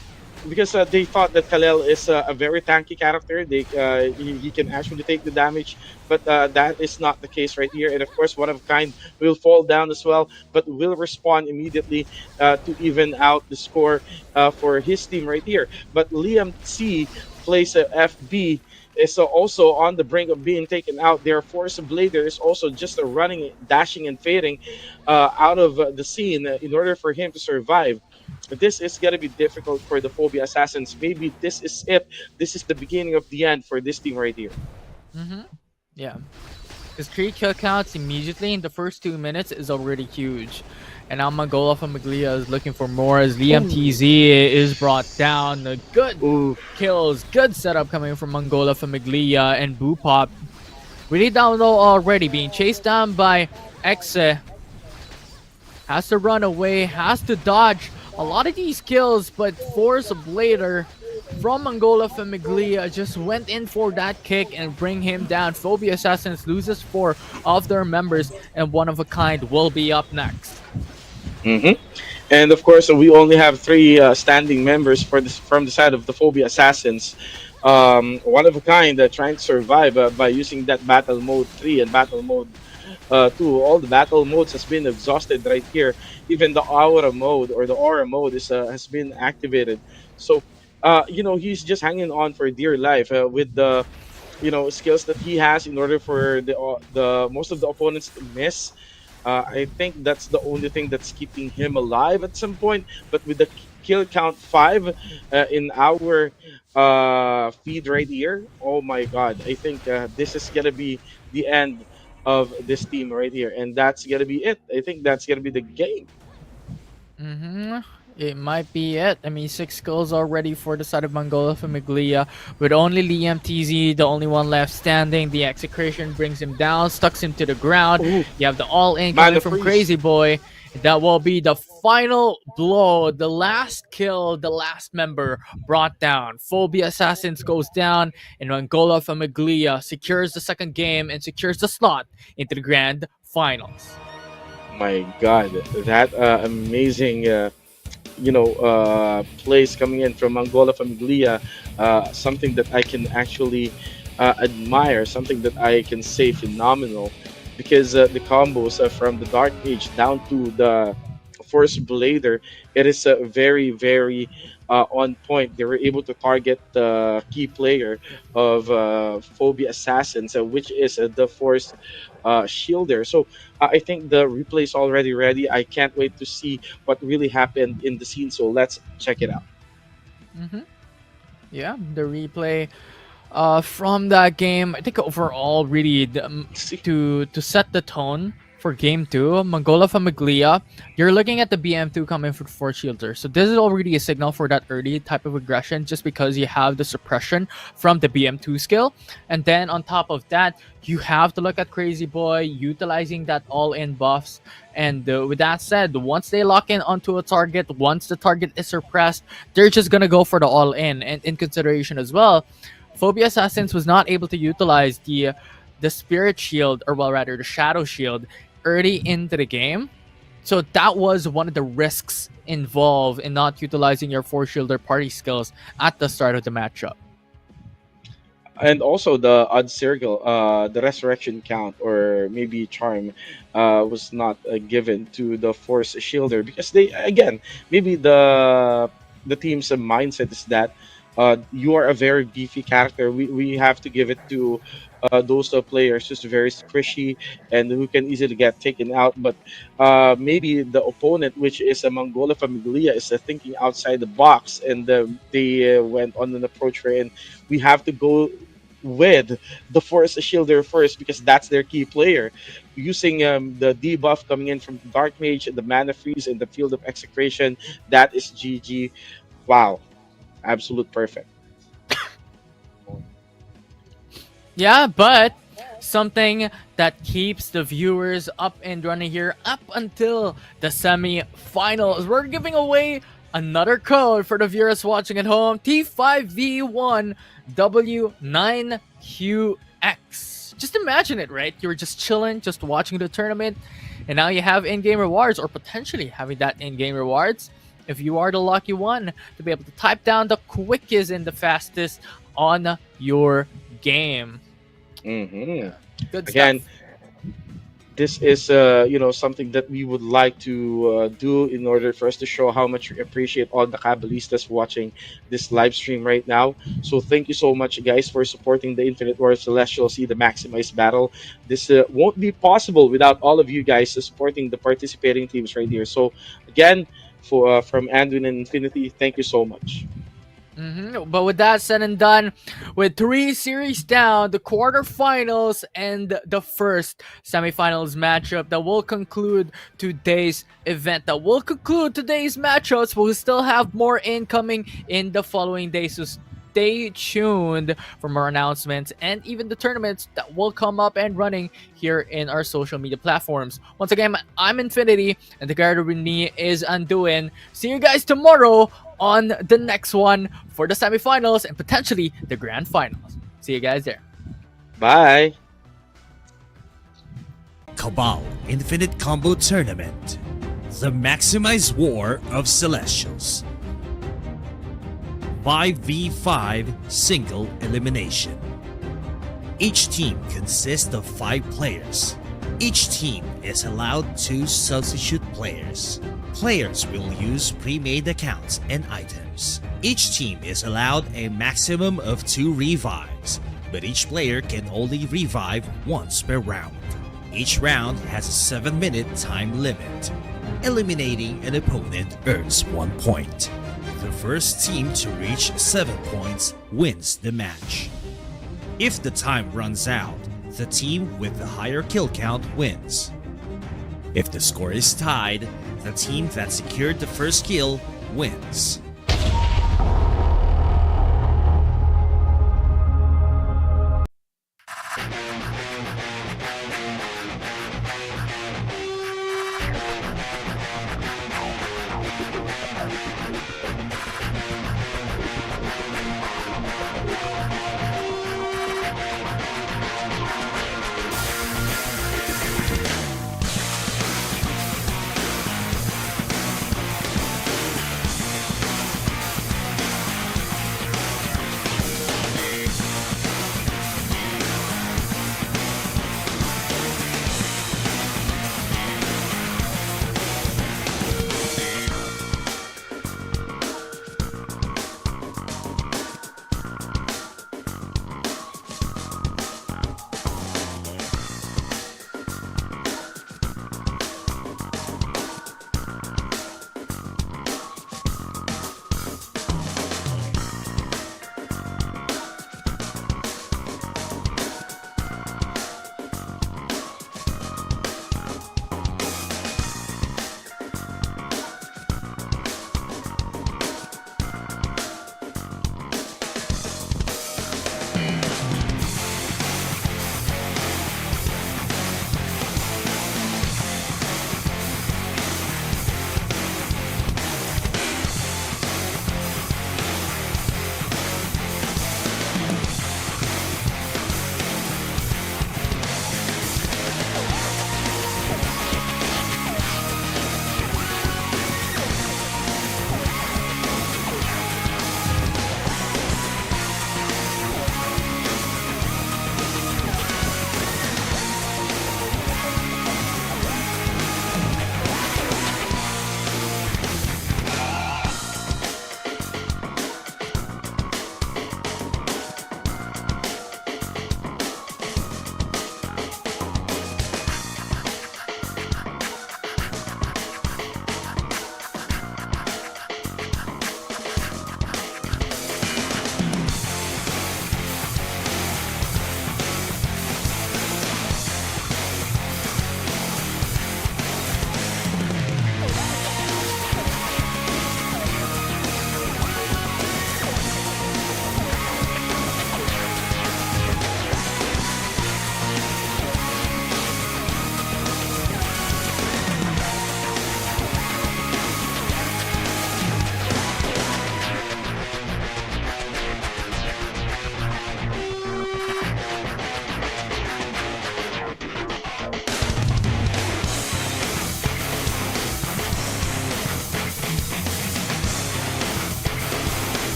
because they thought that Kalel is a very tanky character. He can actually take the damage, but that is not the case right here. And of course, one of a kind will fall down as well, but will respawn immediately to even out the score for his team right here. But Liam C plays a FB is also on the brink of being taken out. Their Force Blader is also just running, dashing, and fading out of the scene in order for him to survive. This is going to be difficult for the Phobia Assassins. Maybe this is it. This is the beginning of the end for this team right here. Mm-hmm. Yeah. His 3 kill counts immediately in the first 2 minutes is already huge. And now Mangola Famiglia is looking for more as Liam TZ is brought down. The good Ooh. kills, good setup coming from Mangola Famiglia and Boopop. Really down low already, being chased down by Exe. Has to run away, has to dodge a lot of these kills, but Force Blader from Mangola Famiglia just went in for that kick and bring him down. Phobia Assassins loses 4 of their members, and one of a kind will be up next. Mm-hmm. And of course, we only have 3 standing members for this from the side of the Phobia Assassins. One of a kind trying to survive by using that battle mode 3 and battle mode 2. All the battle modes has been exhausted right here. Even the aura mode is has been activated. So he's just hanging on for dear life with the skills that he has in order for the most of the opponents to miss. I think that's the only thing that's keeping him alive at some point. But with the kill count 5 in our feed right here, oh my god, I think this is gonna be the end of this team right here, and that's gonna be it. I think that's gonna be the game. Mm-hmm. It might be it. I mean, 6 kills already for the side of Mangola Famiglia, with only Liam TZ, the only one left standing. The execration brings him down, stucks him to the ground. Ooh, You have the all-in mana coming from freeze. Crazy Boy. That will be the final blow, the last kill, the last member brought down. Phobia Assassins goes down, and Mangola Famiglia secures the second game and secures the slot into the grand finals. My god, that amazing plays coming in from Angola Famiglia, something that I can actually admire, something that I can say phenomenal, because the combos from the Dark Age down to the Force Blader, it is very, very on point. They were able to target the key player of Phobia Assassins, which is the Force Shielder. So I think the replay is already ready. I can't wait to see what really happened in the scene. So let's check it out. Mm-hmm. Yeah, the replay from that game. I think overall, really, to set the tone for game 2, Mangola Famiglia, you're looking at the BM2 coming for Force Shielder. So this is already a signal for that early type of aggression, just because you have the suppression from the BM2 skill. And then on top of that, you have to look at Crazy Boy utilizing that all-in buffs. And with that said, once they lock in onto a target, once the target is suppressed, they're just gonna go for the all-in. And in consideration as well, Phobia Assassins was not able to utilize the Spirit Shield, or well, rather the Shadow Shield, early into the game. So that was one of the risks involved in not utilizing your Force Shielder party skills at the start of the matchup. And also the odd circle, the resurrection count or maybe charm was not given to the Force Shielder, because they, again, maybe the team's mindset is that You are a very beefy character. We have to give it to those players who's very squishy and who can easily get taken out. But maybe the opponent, which is a Mangola Familia, is thinking outside the box, and they went on an approach wherein we have to go with the Forest Shielder first because that's their key player. Using the debuff coming in from the Dark Mage, the Mana Freeze, and the Field of Execration, that is GG. Wow, absolute perfect. Yeah, but something that keeps the viewers up and running here up until the semi-finals. We're giving away another code for the viewers watching at home. T5V1W9QX. Just imagine it, right? You're just chilling, just watching the tournament, and now you have in-game rewards, or potentially having that in-game rewards. If you are the lucky one to be able to type down the quickest and the fastest on your game. Hmm. Good stuff. Again, this is something that we would like to do in order for us to show how much we appreciate all the Cabalistas watching this live stream right now. So thank you so much, guys, for supporting the Infinite War Celestial Sea, the Maximized Battle. This won't be possible without all of you guys supporting the participating teams right here. So again, for from Anduin and Infinity, thank you so much. But with that said and done, with 3 series down, the quarterfinals and the first semifinals matchup that will conclude today's event, that will conclude today's matchups, we'll still have more incoming in the following days. So stay tuned for more announcements and even the tournaments that will come up and running here in our social media platforms. Once again, I'm Infinity, and the guard with me is Undoing. See you guys tomorrow on the next one for the semifinals and potentially the grand finals. See you guys there. Bye. Cabal Infinite Combo Tournament. The Maximized War of Celestials. 5v5 single elimination. Each team consists of 5 players. Each team is allowed 2 substitute players. Players will use pre-made accounts and items. Each team is allowed a maximum of 2 revives, but each player can only revive once per round. Each round has a 7-minute time limit. Eliminating an opponent earns 1 point. The first team to reach 7 points wins the match. If the time runs out, the team with the higher kill count wins. If the score is tied, the team that secured the first kill wins.